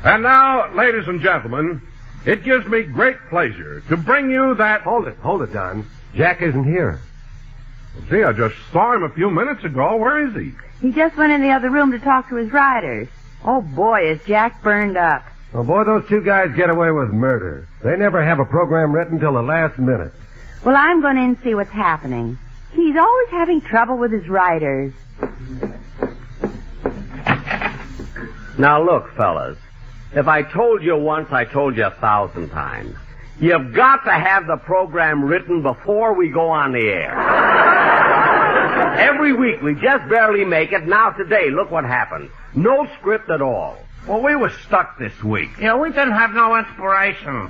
And now, ladies and gentlemen, it gives me great pleasure to bring you that... Hold it, Don. Jack isn't here. Gee, I just saw him a few minutes ago. Where is he? He just went in the other room to talk to his riders. Oh, boy, is Jack burned up. Oh, boy, those two guys get away with murder. They never have a program written till the last minute. Well, I'm going in and see what's happening. He's always having trouble with his riders. Now, look, fellas. If I told you once, I told you 1,000 times. You've got to have the program written before we go on the air. Every week we just barely make it. Now today, look what happened. No script at all. Well, we were stuck this week. Yeah, we didn't have no inspiration.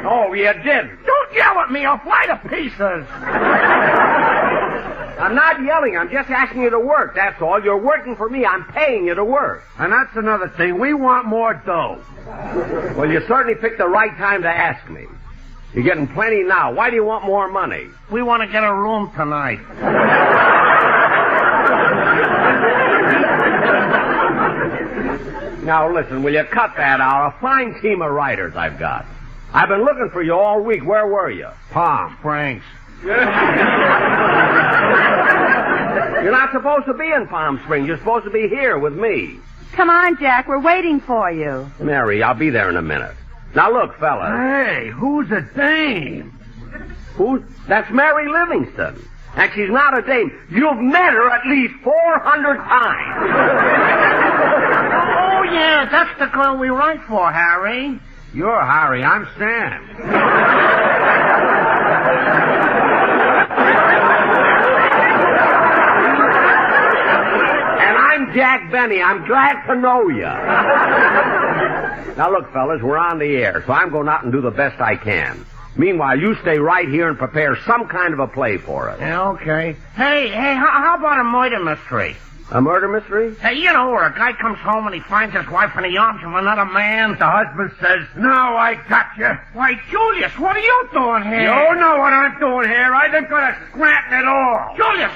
Oh, you didn't. Don't yell at me. I'll fly to pieces. I'm not yelling. I'm just asking you to work. That's all. You're working for me. I'm paying you to work. And that's another thing. We want more dough. Well, you certainly picked the right time to ask me. You're getting plenty now. Why do you want more money? We want to get a room tonight. Now, listen, will you cut that out? A fine team of writers I've got. I've been looking for you all week. Where were you? Palm. Franks. You're not supposed to be in Palm Springs. You're supposed to be here with me. Come on, Jack. We're waiting for you. Mary, I'll be there in a minute. Now, look, fellas. Hey, who's a dame? That's Mary Livingston. And she's not a dame. You've met her at least 400 times. Oh, yeah, that's the girl we write for, Harry. You're Harry. I'm Sam. And I'm Jack Benny. I'm glad to know you. Now, look, fellas, we're on the air, so I'm going out and do the best I can. Meanwhile, you stay right here and prepare some kind of a play for us. Yeah, okay. Hey, how about a murder mystery? A murder mystery? Hey, you know, where a guy comes home and he finds his wife in the arms of another man. The husband says, "Now I got you." Why, Julius, what are you doing here? You know what I'm doing here. I ain't gonna scrap it all. Julius,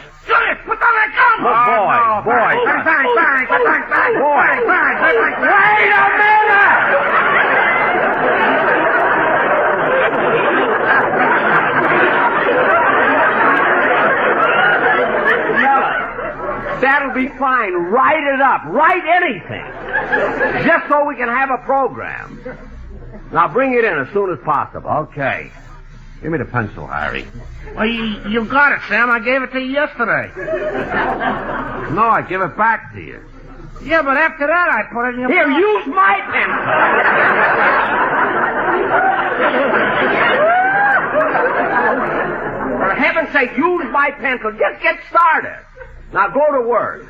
put down that gun! Oh, boy. Bang, bang, bang, bang, bang, Boy. bang, bang, bang, bang. Wait a minute! That'll be fine. Write it up. Write anything. Just so we can have a program. Now bring it in as soon as possible. Okay. Give me the pencil, Harry. Well, you got it, Sam. I gave it to you yesterday. No, I give it back to you. Yeah, but after that, I put it in your... Here, use my pencil. For heaven's sake, use my pencil. Just get started. Now go to work.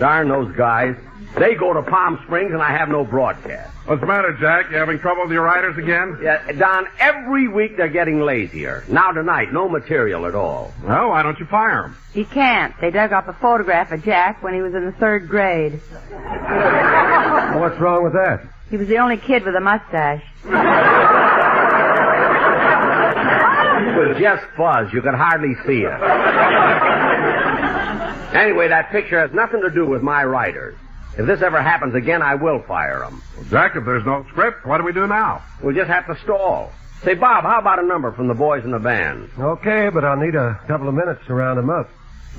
Darn those guys. They go to Palm Springs and I have no broadcast. What's the matter, Jack? You having trouble with your writers again? Yeah, Don, every week they're getting lazier. Now tonight, no material at all. Well, why don't you fire them? He can't. They dug up a photograph of Jack when he was in the 3rd grade. Well, what's wrong with that? He was the only kid with a mustache. It was just fuzz. You could hardly see it. Anyway, that picture has nothing to do with my writers. If this ever happens again, I will fire them. Well, Jack, if there's no script, what do we do now? We'll just have to stall. Say, Bob, how about a number from the boys in the band? Okay, but I'll need a couple of minutes to round them up.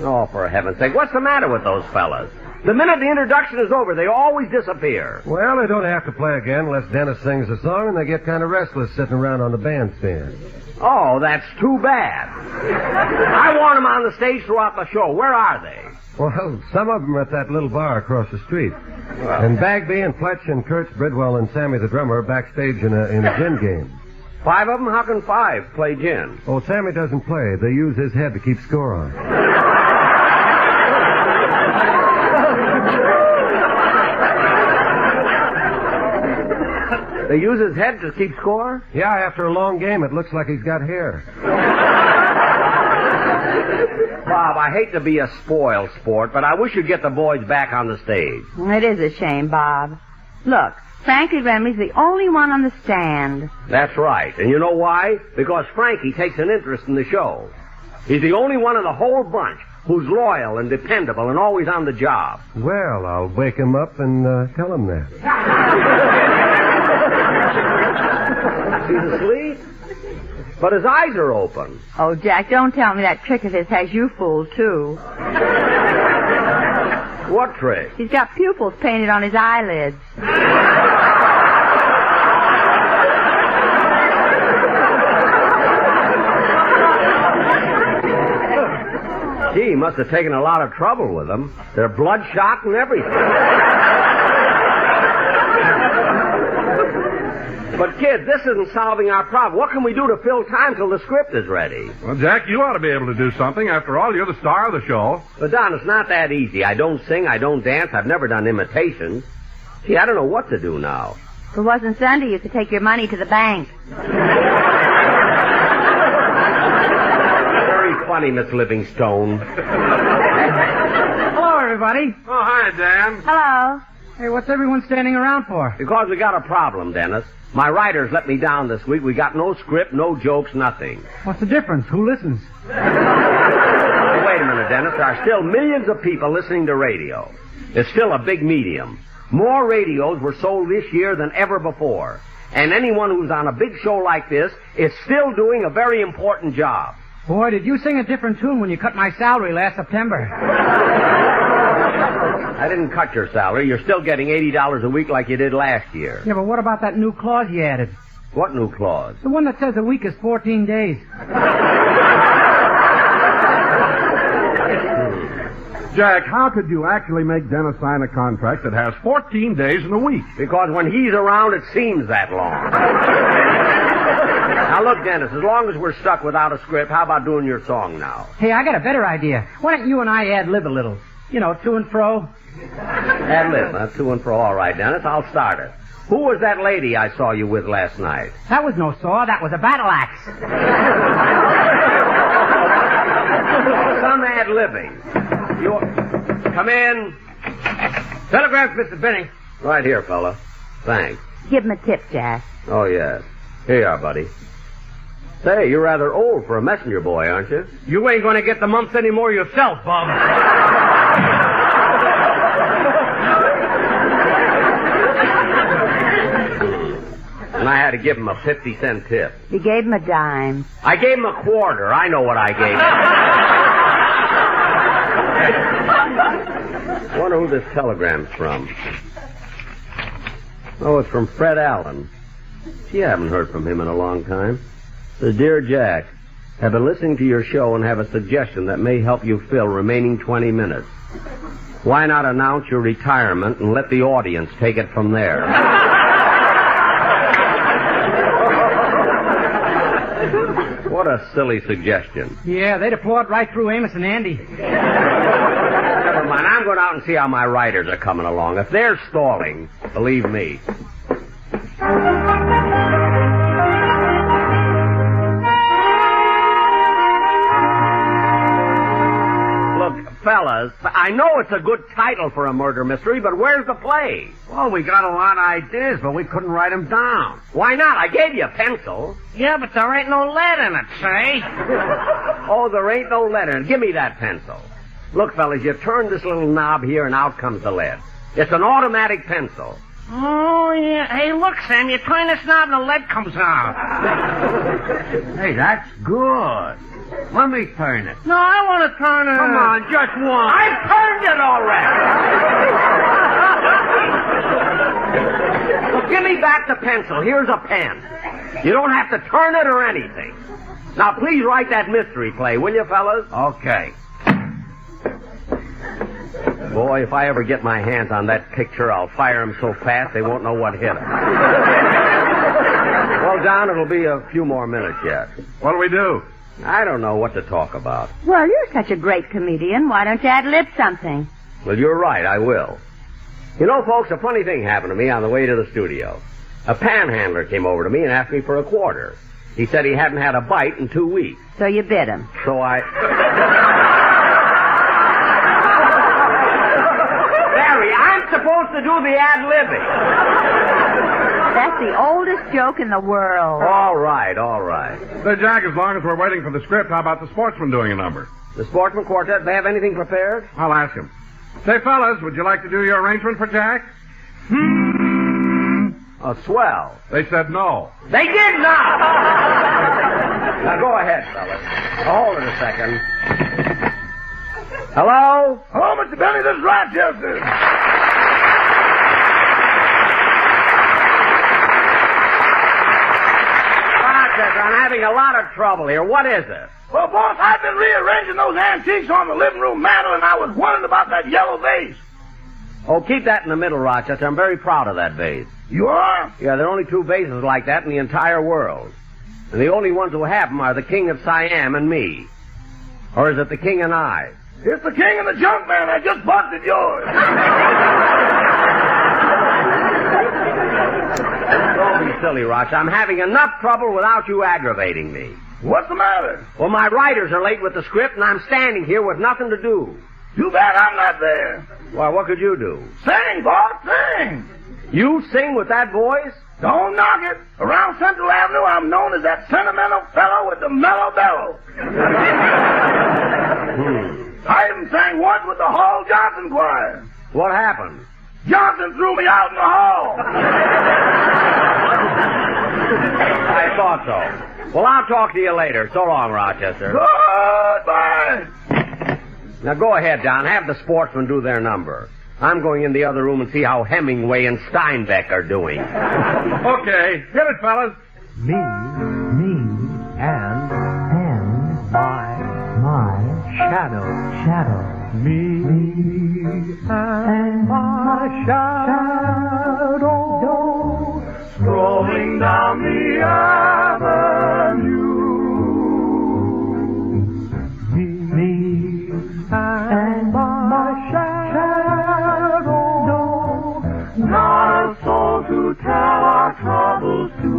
Oh, for heaven's sake, what's the matter with those fellas? The minute the introduction is over, they always disappear. Well, they don't have to play again unless Dennis sings a song, and they get kind of restless sitting around on the bandstand. Oh, that's too bad. I want them on the stage throughout the show. Where are they? Well, some of them are at that little bar across the street. And Bagby and Fletch and Kurtz Bridwell and Sammy the drummer are backstage in a gin game. 5 of them? How can 5 play gin? Oh, Sammy doesn't play. They use his head to keep score on. They use his head to keep score? Yeah, after a long game, it looks like he's got hair. Bob, I hate to be a spoil sport, but I wish you'd get the boys back on the stage. It is a shame, Bob. Look, Frankie Remley's the only one on the stand. That's right. And you know why? Because Frankie takes an interest in the show. He's the only one of the whole bunch who's loyal and dependable and always on the job. Well, I'll wake him up and tell him that. He's asleep? But his eyes are open. Oh, Jack, don't tell me that trick of his has you fooled, too. What trick? He's got pupils painted on his eyelids. Gee, he must have taken a lot of trouble with them. They're bloodshot and everything. But, kid, this isn't solving our problem. What can we do to fill time till the script is ready? Well, Jack, you ought to be able to do something. After all, you're the star of the show. But, Don, it's not that easy. I don't sing, I don't dance, I've never done imitations. Gee, I don't know what to do now. If it wasn't Sunday, you could take your money to the bank. Very funny, Miss Livingstone. Hello, everybody. Oh, hi, Dan. Hello. Hey, what's everyone standing around for? Because we got a problem, Dennis. My writers let me down this week. We got no script, no jokes, nothing. What's the difference? Who listens? Hey, wait a minute, Dennis. There are still millions of people listening to radio. It's still a big medium. More radios were sold this year than ever before. And anyone who's on a big show like this is still doing a very important job. Boy, did you sing a different tune when you cut my salary last September. I didn't cut your salary. You're still getting $80 a week like you did last year. Yeah, but what about that new clause you added? What new clause? The one that says a week is 14 days. Jack, how could you actually make Dennis sign a contract that has 14 days in a week? Because when he's around, it seems that long. Now, look, Dennis, as long as we're stuck without a script, how about doing your song now? Hey, I got a better idea. Why don't you and I ad-lib a little? You know, to and fro. Ad-lib, huh? To and fro. All right, Dennis, I'll start it. Who was that lady I saw you with last night? That was no saw. That was a battle axe. Some ad-libbing. You... Come in. Telegram, Mr. Benny. Right here, fella. Thanks. Give him a tip, Jack. Oh, yes. Here you are, buddy. Say, you're rather old for a messenger boy, aren't you? You ain't gonna get the mumps anymore yourself, Bob. And I had to give him a 50-cent tip. You gave him a dime. I gave him a quarter. I know what I gave him. Wonder who this telegram's from. Oh, it's from Fred Allen. Gee, I haven't heard from him in a long time. Says, Dear Jack, have been listening to your show and have a suggestion that may help you fill remaining 20 minutes. Why not announce your retirement and let the audience take it from there? What a silly suggestion. Yeah, they'd applaud right through Amos and Andy. Never mind. I'm going out and see how my writers are coming along. If they're stalling, believe me. Look, fellas, I know it's a good title for a murder mystery, but where's the play? Well, we got a lot of ideas, but we couldn't write them down. Why not? I gave you a pencil. Yeah, but there ain't no lead in it, say. Oh, there ain't no lead in it. Give me that pencil. Look, fellas, you turn this little knob here and out comes the lead. It's an automatic pencil. Oh, yeah. Hey, look, Sam, you turn this knob and the lead comes out. Hey, that's good. Let me turn it. No, I want to turn it. Come on, just one. I've turned it already. Well, give me back the pencil. Here's a pen. You don't have to turn it or anything. Now, please write that mystery play, will you, fellas? Okay. Boy, if I ever get my hands on that picture, I'll fire 'em so fast they won't know what hit 'em. Well, Don, it'll be a few more minutes yet. What do we do? I don't know what to talk about. Well, you're such a great comedian. Why don't you ad-lib something? Well, you're right, I will. You know, folks, a funny thing happened to me on the way to the studio. A panhandler came over to me and asked me for a quarter. He said he hadn't had a bite in 2 weeks. So you bid him. So I... Larry, I'm supposed to do the ad-libbing. That's the oldest joke in the world. All right, all right. Say, Jack, as long as we're waiting for the script, how about the sportsman doing a number? The Sportsman Quartet, they have anything prepared? I'll ask him. Say, fellas, would you like to do your arrangement for Jack? Oh, swell. They said no. They did not! Now, go ahead, fellas. Hold it a second. Hello? Hello, Mr. Benny, this is Rochester. Rochester, I'm having a lot of trouble here. What is it? Well, boss, I've been rearranging those antiques on the living room mantel, and I was wondering about that yellow vase. Oh, keep that in the middle, Rochester. I'm very proud of that vase. You are? Yeah, there are only 2 vases like that in the entire world. And the only ones who have them are the King of Siam and me. Or is it the King and I? It's the king and the junk man. I just busted yours. Don't be silly, Rochester. I'm having enough trouble without you aggravating me. What's the matter? Well, my writers are late with the script, and I'm standing here with nothing to do. Too bad I'm not there. Well, what could you do? Sing, boss, sing. You sing with that voice? Don't knock it. Around Central Avenue, I'm known as that sentimental fellow with the mellow bellow. I even sang once with the Hall Johnson Choir. What happened? Johnson threw me out in the hall. I thought so. Well, I'll talk to you later. So long, Rochester. Goodbye. Now, go ahead, Don. Have the sportsmen do their number. I'm going in the other room and see how Hemingway and Steinbeck are doing. Okay, hit it, fellas. Me, and my shadow. Me, and my shadow, Strolling down the avenue. me, and my shadow, Not a soul to tell our troubles to.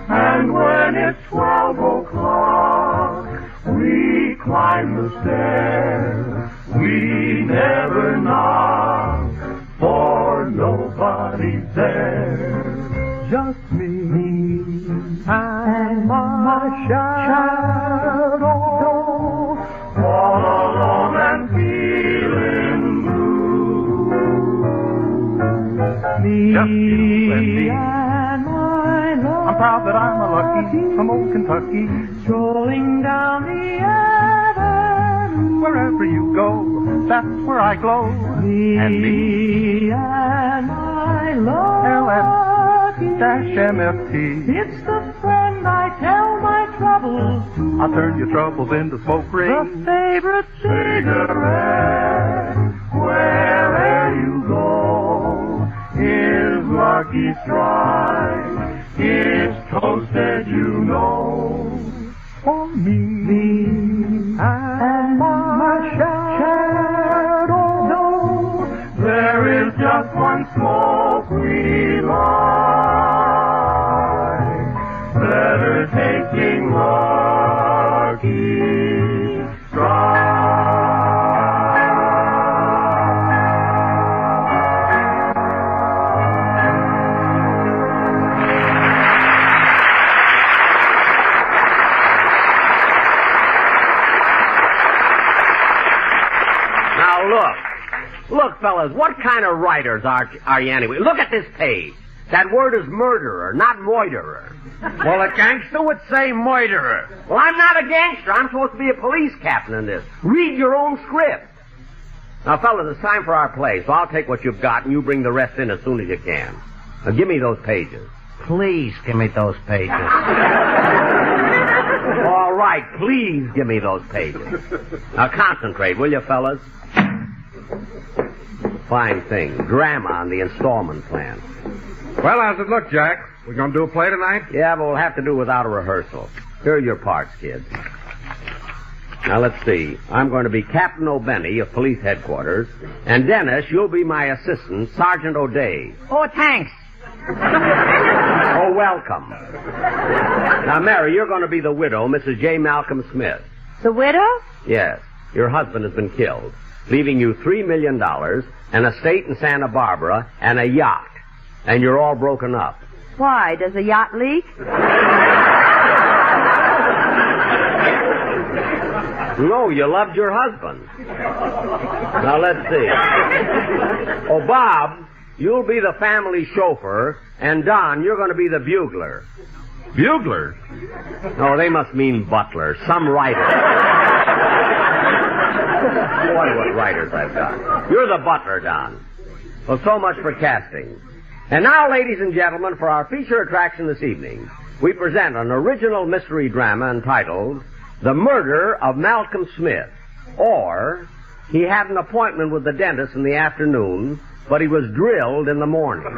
And when it's 12 o'clock, we climb the stairs. We never knock, for nobody's there. just me, and my shadow, All alone and feeling blue. me, Just you and me. and my love. I'm proud that I'm a lucky from old Kentucky. Strolling down the avenue, Wherever you go, that's where I glow. me, And me. and my love. LF-MFT. It's the friend I tell my troubles to. I'll turn your troubles into smoke The rings. favorite Cigarette, wherever you go, is Lucky Strike. It's toasted, you know. For me, and my shadow. there is just one smoke we like. Better taking Lucky Strike. Now, look, fellas, what kind of writers are you anyway? Look at this page. That word is murderer, not moiterer. Well, a gangster would say murderer. Well, I'm not a gangster. I'm supposed to be a police captain in this. Read your own script. Now, fellas, it's time for our play, so I'll take what you've got and you bring the rest in as soon as you can. Now, give me those pages. Please give me those pages. All right, please give me those pages. Now, concentrate, will you, fellas? Fine thing. Drama on the installment plan. Well, how's it look, Jack? We gonna do a play tonight? Yeah, but we'll have to do without a rehearsal. Here are your parts, kids. Now, let's see. I'm going to be Captain O'Benny of Police Headquarters. And Dennis, you'll be my assistant, Sergeant O'Day. Oh, thanks. Oh, welcome. Now, Mary, you're going to be the widow, Mrs. J. Malcolm Smith. The widow? Yes. Your husband has been killed, leaving you $3 million, an estate in Santa Barbara, and a yacht. And you're all broken up. Why? Does the yacht leak? No, you loved your husband. Now, let's see. Oh, Bob, you'll be the family chauffeur, and Don, you're going to be the bugler. Bugler? No, they must mean butler. Some writer. Boy, what writers I've got. You're the butler, Don. Well, so much for casting. And now, ladies and gentlemen, for our feature attraction this evening, we present an original mystery drama entitled The Murder of Malcolm Smith, or He Had an Appointment with the Dentist in the afternoon, but he was drilled in the morning.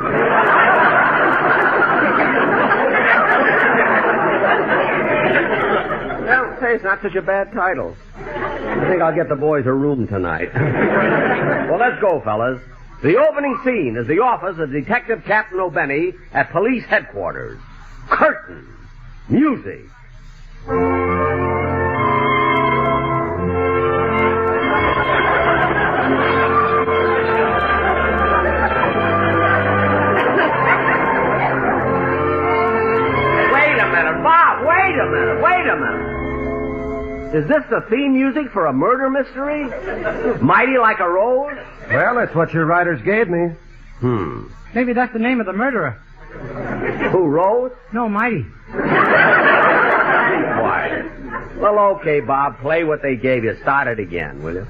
Well, say, it's not such a bad title. I think I'll get the boys a room tonight. Well, let's go, fellas. The opening scene is the office of Detective Captain O'Benny at police headquarters. Curtain. Music. Wait a minute. Is this the theme music for a murder mystery? Mighty Like a Rose? Well, that's what your writers gave me. Maybe that's the name of the murderer. Who, Rose? No, Mighty. Quiet. Well, okay, Bob. Play what they gave you. Start it again, will you?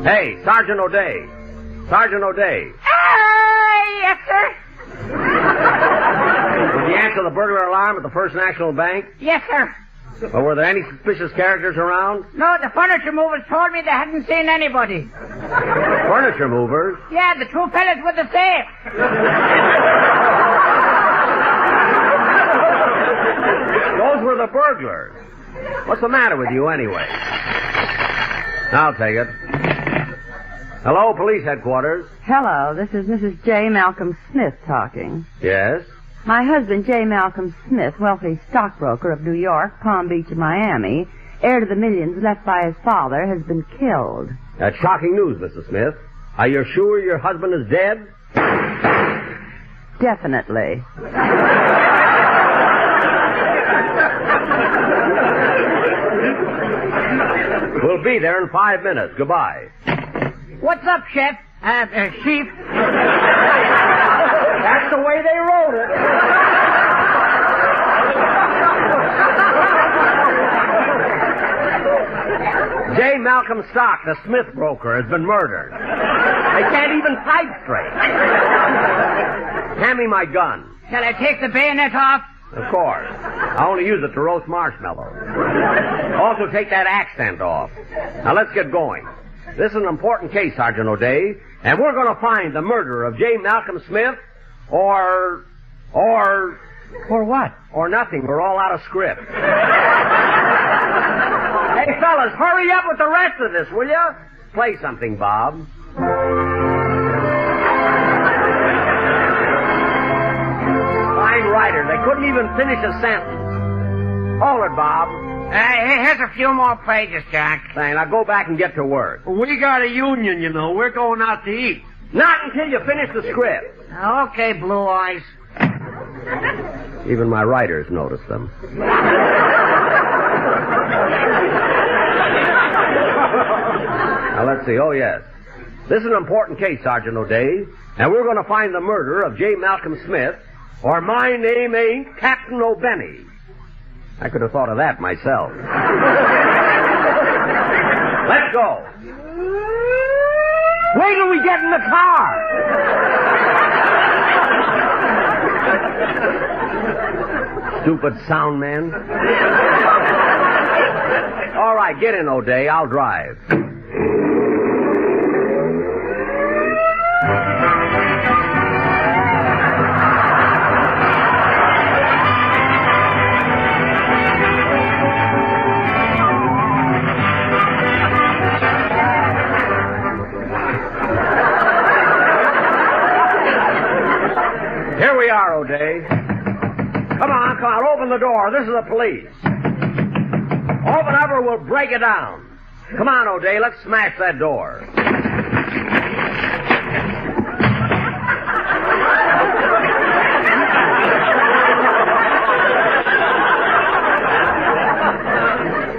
Hey, Sergeant O'Day. Sergeant O'Day. Yes, sir. Did you answer the burglar alarm at the First National Bank? Yes, sir. Or were there any suspicious characters around? No, the furniture movers told me they hadn't seen anybody. Furniture movers? Yeah, the two fellas with the safe. Those were the burglars. What's the matter with you, anyway? I'll take it. Hello, police headquarters. Hello, this is Mrs. J. Malcolm Smith talking. Yes? My husband, J. Malcolm Smith, wealthy stockbroker of New York, Palm Beach, and Miami, heir to the millions left by his father, has been killed. That's shocking news, Mrs. Smith. Are you sure your husband is dead? Definitely. We'll be there in 5 minutes. Goodbye. What's up, Chef? Chief? That's the way they wrote it. J. Malcolm Stock, the Smith broker, has been murdered. They can't even type straight. Hand me my gun. Shall I take the bayonet off? Of course. I only use it to roast marshmallows. Also take that accent off. Now let's get going. This is an important case, Sergeant O'Day, and we're going to find the murderer of J. Malcolm Smith, or what? Or nothing. We're all out of script. Hey, fellas, hurry up with the rest of this, will you? Play something, Bob. Fine writer. They couldn't even finish a sentence. Hold it, Bob. Here's a few more pages, Jack. Say, now go back and get to work. We got a union, you know. We're going out to eat. Not until you finish the script. Okay, Blue Eyes. Even my writers notice them. Now, let's see. Oh, yes. This is an important case, Sergeant O'Day, and we're going to find the murderer of J. Malcolm Smith, or my name ain't Captain O'Benny. I could have thought of that myself. Let's go. Wait till we get in the car. Stupid sound man. All right, get in, O'Day. I'll drive. Here we are, O'Day. Come on, open the door. This is the police. Open up or we'll break it down. Come on, O'Day, let's smash that door.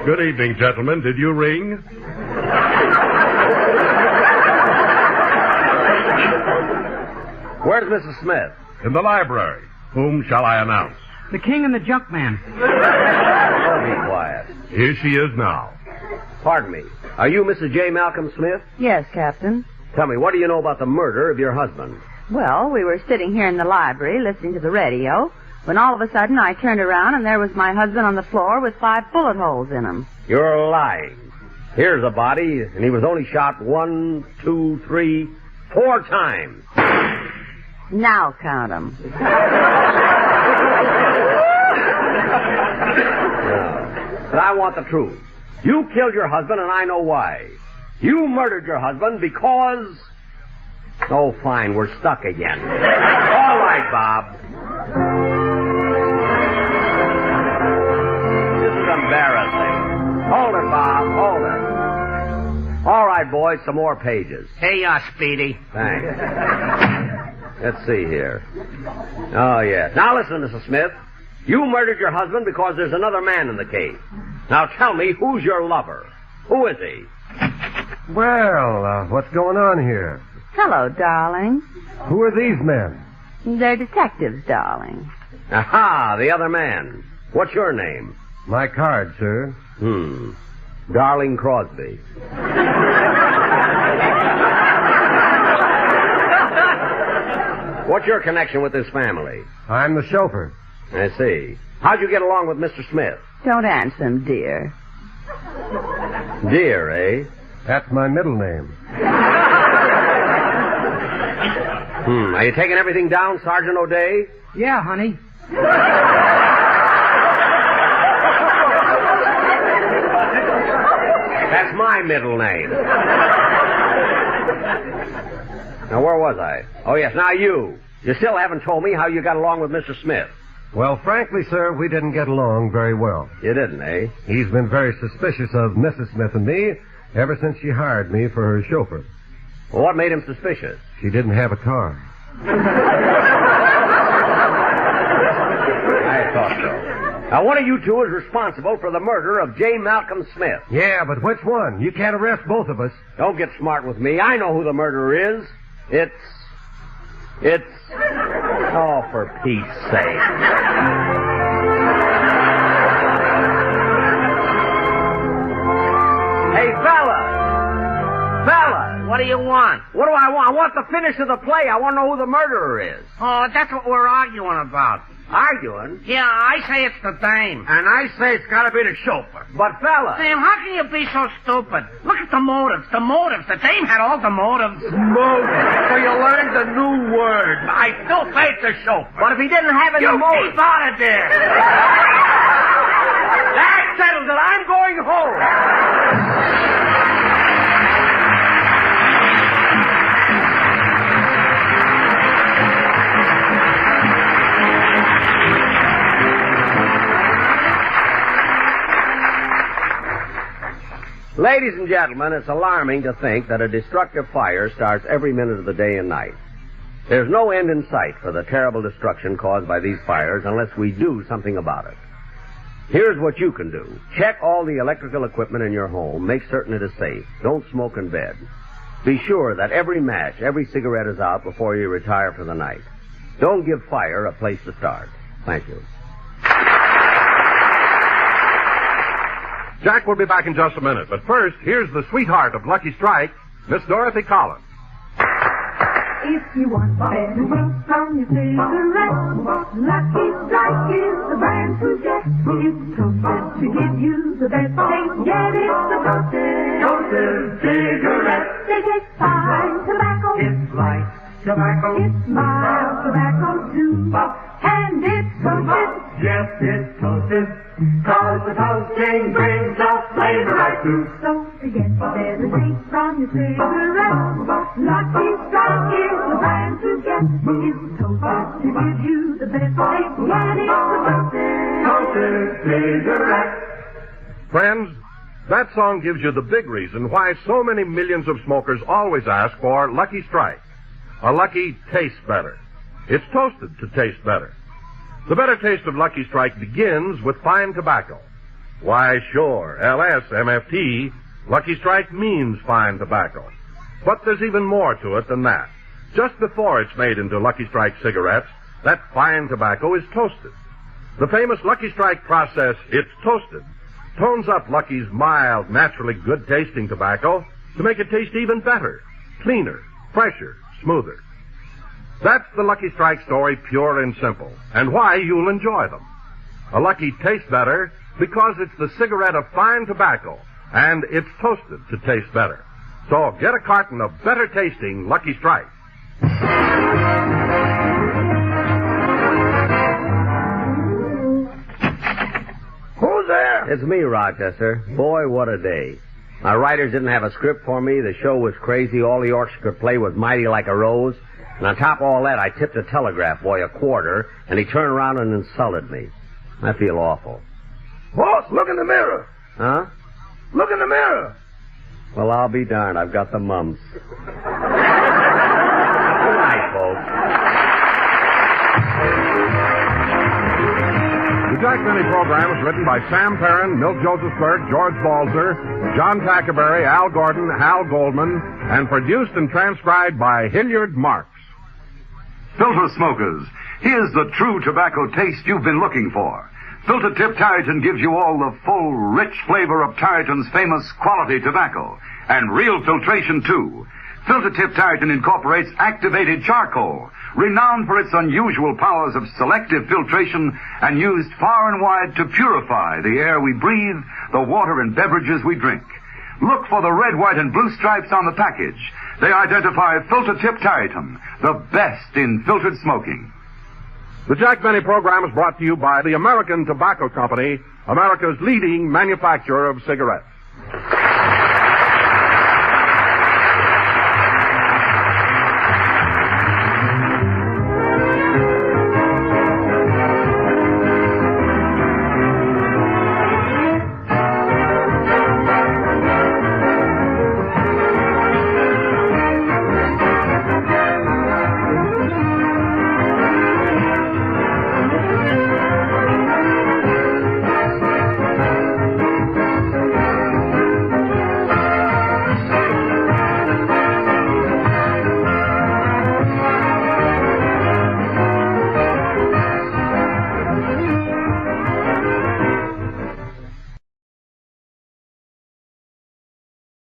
Good evening, gentlemen. Did you ring? Where's Mrs. Smith? In the library. Whom shall I announce? The king and the junk man. Oh, be quiet. Here she is now. Pardon me. Are you Mrs. J. Malcolm Smith? Yes, Captain. Tell me, what do you know about the murder of your husband? Well, we were sitting here in the library listening to the radio when all of a sudden I turned around and there was my husband on the floor with 5 bullet holes in him. You're lying. Here's a body, and he was only shot 1, 2, 3, 4 times. Now count 'em. But I want the truth. You killed your husband, and I know why. You murdered your husband because... Oh, fine, we're stuck again. All right, Bob. This is embarrassing. Hold it, Bob, hold it. All right, boys, some more pages. Here you are, Speedy. Thanks. Let's see here. Oh, yes. Now listen, Mrs. Smith. You murdered your husband because there's another man in the case. Now tell me, who's your lover? Who is he? Well, what's going on here? Hello, darling. Who are these men? They're detectives, darling. Aha, the other man. What's your name? My card, sir. Darling Crosby. What's your connection with this family? I'm the chauffeur. I see. How'd you get along with Mr. Smith? Don't answer him, dear. Dear, eh? That's my middle name. Are you taking everything down, Sergeant O'Day? Yeah, honey. That's my middle name. Now, where was I? Oh, yes, now you. You still haven't told me how you got along with Mr. Smith. Well, frankly, sir, we didn't get along very well. You didn't, eh? He's been very suspicious of Mrs. Smith and me ever since she hired me for her chauffeur. Well, what made him suspicious? She didn't have a car. I thought so. Now, one of you two is responsible for the murder of J. Malcolm Smith. Yeah, but which one? You can't arrest both of us. Don't get smart with me. I know who the murderer is. It's... Oh, for Pete's sake. Hey, fellas! What do you want? What do I want? I want the finish of the play. I want to know who the murderer is. Oh, that's what we're arguing about. Arguing? Yeah, I say it's the dame. And I say it's got to be the chauffeur. But, fellas... Sam, how can you be so stupid? Look at the motives. The motives. The dame had all the motives. Motive. So you learned a new word. I still say it's the chauffeur. But if he didn't have any motive... keep out of there. That settles it. I'm going home. Ladies and gentlemen, it's alarming to think that a destructive fire starts every minute of the day and night. There's no end in sight for the terrible destruction caused by these fires unless we do something about it. Here's what you can do. Check all the electrical equipment in your home. Make certain it is safe. Don't smoke in bed. Be sure that every match, every cigarette is out before you retire for the night. Don't give fire a place to start. Thank you. Jack will be back in just a minute, but first, here's the sweetheart of Lucky Strike, Miss Dorothy Collins. If you want better taste from your cigarette, Lucky Strike is the brand to get. It's toasted to give you the best taste. Get it, the toasted cigarette. They taste fine tobacco. It's like tobacco. It's mild tobacco too. And it's toasted. Yes, it's toasted. 'Cause the toasting brings the flavor right through. So forget the better taste from your cigarette. Lucky Strike is the brand to get. It's toasted to give you the best taste. Get it, the toasted cigarette. Friends, That song gives you the big reason why so many millions of smokers always ask for Lucky Strike. A Lucky tastes better. It's toasted to taste better. The better taste of Lucky Strike begins with fine tobacco. Why, sure, LSMFT, Lucky Strike means fine tobacco. But there's even more to it than that. Just before it's made into Lucky Strike cigarettes, that fine tobacco is toasted. The famous Lucky Strike process, it's toasted, tones up Lucky's mild, naturally good-tasting tobacco to make it taste even better, cleaner, fresher, smoother. That's the Lucky Strike story, pure and simple, and why you'll enjoy them. A Lucky tastes better because it's the cigarette of fine tobacco, and it's toasted to taste better. So get a carton of better-tasting Lucky Strike. Who's there? It's me, Rochester. Boy, what a day. My writers didn't have a script for me. The show was crazy. All the orchestra could play was Mighty Like a Rose. And on top of all that, I tipped the telegraph boy a quarter, and he turned around and insulted me. I feel awful. Boss, look in the mirror. Huh? Look in the mirror. Well, I'll be darned. I've got the mumps. Good night, folks. The Jack Benny program is written by Sam Perrin, Milt Josephsberg, George Balzer, John Tackerberry, Al Gordon, Hal Goldman, and produced and transcribed by Hilliard Marks. Filter smokers, here's the true tobacco taste you've been looking for. Filter Tip Tareyton gives you all the full, rich flavor of Tareyton's famous quality tobacco, and real filtration, too. Filter Tip Tareyton incorporates activated charcoal, renowned for its unusual powers of selective filtration and used far and wide to purify the air we breathe, the water and beverages we drink. Look for the red, white, and blue stripes on the package. They identify Filter Tip Tareyton, the best in filtered smoking. The Jack Benny program is brought to you by the American Tobacco Company, America's leading manufacturer of cigarettes.